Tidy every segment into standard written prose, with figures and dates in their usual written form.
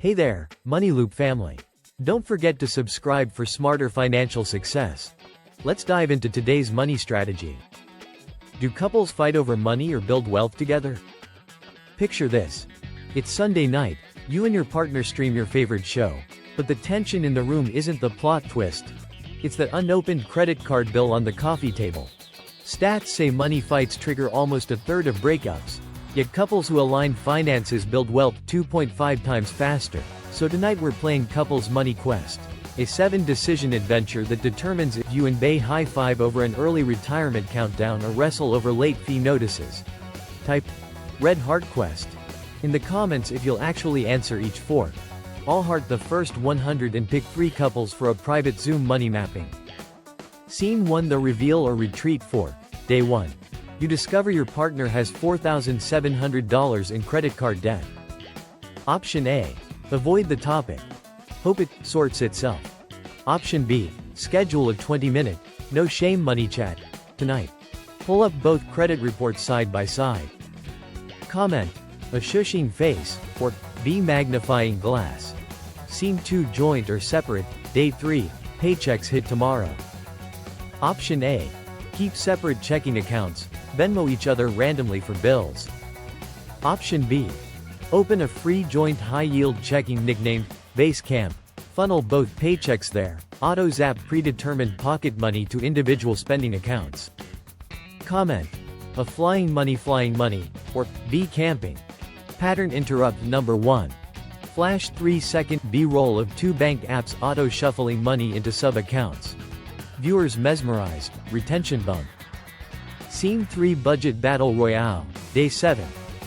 Hey there, Money Loop family. Don't forget to subscribe for smarter financial success. Let's dive into today's money strategy. Do couples fight over money or build wealth together? Picture this. It's Sunday night, you and your partner stream your favorite show, but the tension in the room isn't the plot twist. It's that unopened credit card bill on the coffee table. Stats say money fights trigger almost a third of breakups. Yet couples who align finances build wealth 2.5 times faster. So tonight we're playing Couples Money Quest, a 7-decision adventure that determines if you and Bae high-five over an early retirement countdown or wrestle over late fee notices. Type Red Heart Quest in the comments if you'll actually answer each 4. I'll heart the first 100 and pick 3 couples for a private Zoom money mapping. Scene 1. The reveal or retreat. 4. Day 1. You discover your partner has $4,700 in credit card debt. Option A. Avoid the topic. Hope it sorts itself. Option B. Schedule a 20-minute, no shame money chat tonight. Pull up both credit reports side by side. Comment. A shushing face, or B. Magnifying glass. Scene 2. Joint or separate. Day 3. Paychecks hit tomorrow. Option A. Keep separate checking accounts. Venmo each other randomly for bills. Option B. Open a free joint high-yield checking nicknamed Basecamp. Funnel both paychecks there. Auto-zap predetermined pocket money to individual spending accounts. Comment. A flying money, or B. Camping. Pattern interrupt. Number 1. Flash 3-second B-roll of 2 bank apps auto-shuffling money into sub-accounts. Viewers mesmerized. Retention bump. Scene 3. Budget Battle Royale. Day 7.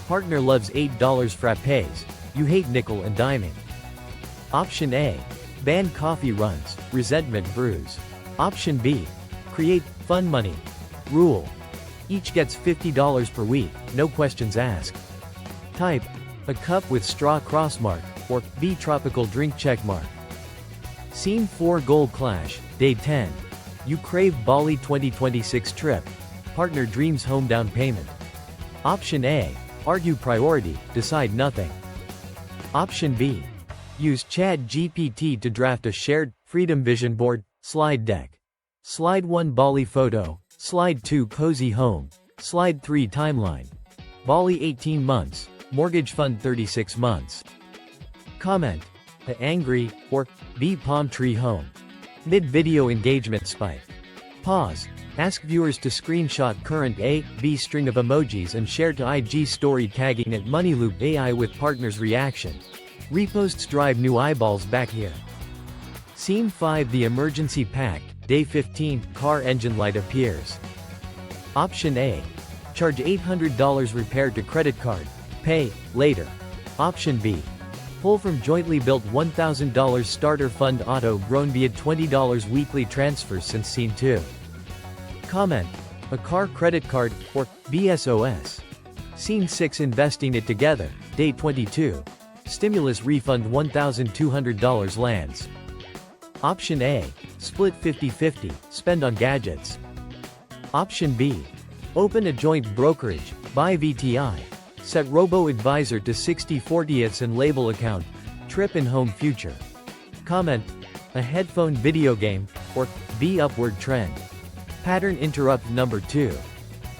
Partner loves $8 frappes. You hate nickel and diming. Option A. Ban coffee runs. Resentment brews. Option B. Create fun money rule. Each gets $50 per week, no questions asked. Type. A cup with straw crossmark, or B. Tropical drink checkmark. Scene 4. Goal clash. Day 10. You crave Bali 2026 trip. Partner dreams home down payment. Option A. Argue priority, decide nothing. Option B. Use ChatGPT to draft a shared, Freedom Vision Board, slide deck. Slide 1. Bali photo. Slide 2. Cozy home. Slide 3. Timeline. Bali 18 months. Mortgage fund 36 months. Comment. A angry, or B. Palm tree home. Mid-video engagement spike. Pause. Ask viewers to screenshot current A, B string of emojis and share to IG story tagging at MoneyLoopAI with partner's reaction. Reposts drive new eyeballs back here. Scene 5. The emergency pack. Day 15. Car engine light appears. Option A. Charge $800 repair to credit card. Pay later. Option B. Pull from jointly built $1,000 starter fund auto grown via $20 weekly transfers since Scene 2. Comment. A car credit card, or BSOS. Scene 6. Investing it together. Day 22. Stimulus refund $1,200 lands. Option A. Split 50-50, spend on gadgets. Option B. Open a joint brokerage, buy VTI. Set robo-advisor to 60/40ths and label account, trip and home future. Comment. A headphone video game, or B. Upward trend. Pattern interrupt. Number 2.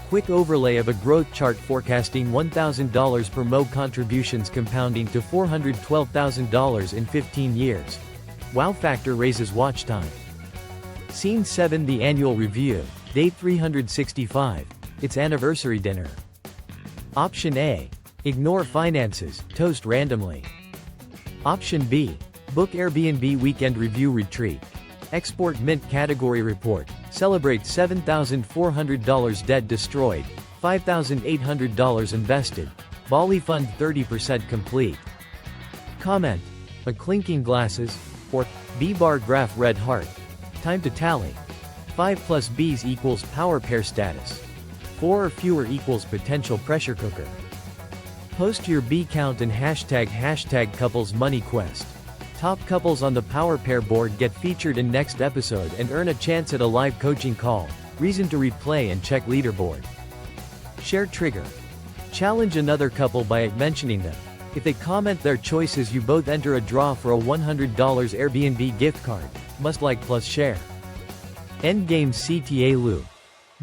Quick overlay of a growth chart forecasting $1,000 per mo contributions compounding to $412,000 in 15 years. Wow factor raises watch time. Scene 7. The annual review. Day 365. It's anniversary dinner. Option A. Ignore finances, toast randomly. Option B. Book Airbnb weekend review retreat. Export Mint category report. Celebrate $7,400 debt destroyed, $5,800 invested. Bali fund 30% complete. Comment. A clinking glasses, or B. Bar graph red heart. Time to tally. 5 plus B's equals power pair status. 4 or fewer equals potential pressure cooker. Post your B count and hashtag Couples Money Quest. Top couples on the Power Pair board get featured in next episode and earn a chance at a live coaching call. Reason to replay and check leaderboard. Share trigger. Challenge another couple by mentioning them. If they comment their choices, you both enter a draw for a $100 Airbnb gift card. Must like plus share. Endgame CTA Loop.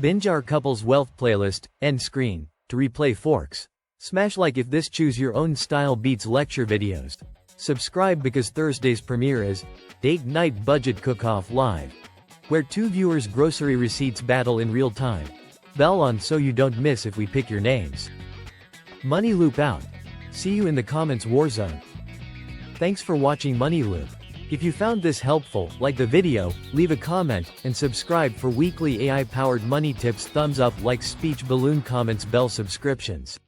Binge our couple's wealth playlist, end screen, to replay forks. Smash like if this choose your own style beats lecture videos. Subscribe because Thursday's premiere is Date Night Budget Cook-Off Live, where two viewers' grocery receipts battle in real time. Bell on so you don't miss if we pick your names. Money Loop out. See you in the comments Warzone. Thanks for watching Money Loop. If you found this helpful, like the video, leave a comment, and subscribe for weekly AI-powered money tips. Thumbs up, like, speech balloon comments, bell subscriptions.